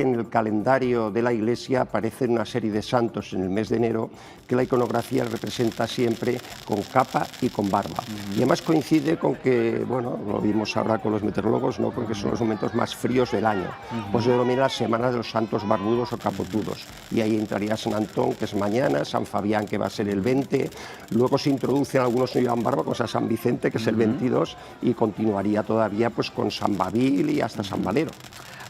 En el calendario de la Iglesia aparecen una serie de santos en el mes de enero que la iconografía representa siempre con capa y con barba. Y además coincide con que, bueno, lo vimos ahora con los meteorólogos, ¿no? Con que son los momentos más fríos del año. Pues se denomina la Semana de los Santos Barbudos o Capotudos. Y ahí entraría San Antón, que es mañana, San Fabián, que va a ser el 20. Luego se introducen algunos no llevan barba, como San Vicente, que es el 22, y continuaría todavía pues con San Babil y hasta San Valero.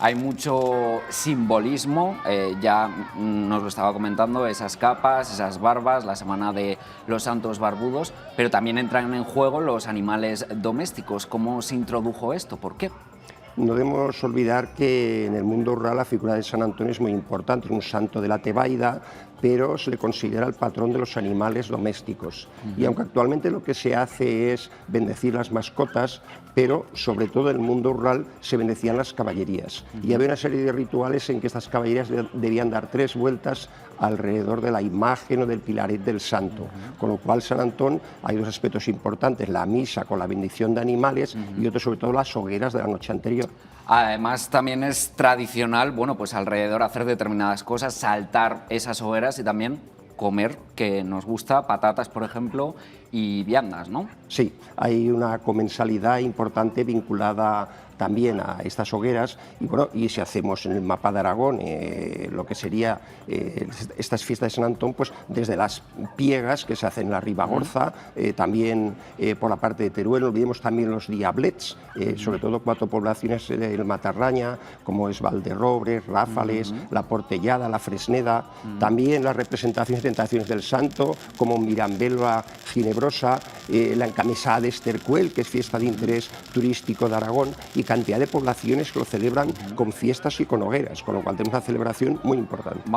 Hay mucho simbolismo, ya nos lo estaba comentando, esas capas, esas barbas, la semana de los santos barbudos, pero también entran en juego los animales domésticos. ¿Cómo se introdujo esto? ¿Por qué? No debemos olvidar que en el mundo rural la figura de San Antonio es muy importante, es un santo de la Tebaida, pero se le considera el patrón de los animales domésticos. Y aunque actualmente lo que se hace es bendecir las mascotas, pero sobre todo en el mundo rural se bendecían las caballerías. Y había una serie de rituales en que estas caballerías debían dar 3 vueltas alrededor de la imagen o del pilaret del santo. Con lo cual, San Antón, hay 2 aspectos importantes: la misa con la bendición de animales y otro sobre todo las hogueras de la noche anterior. Además, también es tradicional, bueno, pues alrededor hacer determinadas cosas, saltar esas hogueras y también comer, que nos gusta, patatas, por ejemplo, y viandas, ¿no? Sí, hay una comensalidad importante vinculada también a estas hogueras y bueno, y si hacemos en el mapa de Aragón lo que sería estas fiestas de San Antón, pues desde las piegas que se hacen en la Ribagorza, también por la parte de Teruel, no olvidemos también los diablets, sobre todo 4 poblaciones del Matarraña, como es Valderrobres, Ráfales, La Portellada, La Fresneda, también las representaciones y tentaciones del santo, como Mirambelva Ginebrosa, la encamisada de Estercuel, que es fiesta de interés turístico de Aragón, y cantidad de poblaciones que lo celebran con fiestas y con hogueras, con lo cual tenemos una celebración muy importante.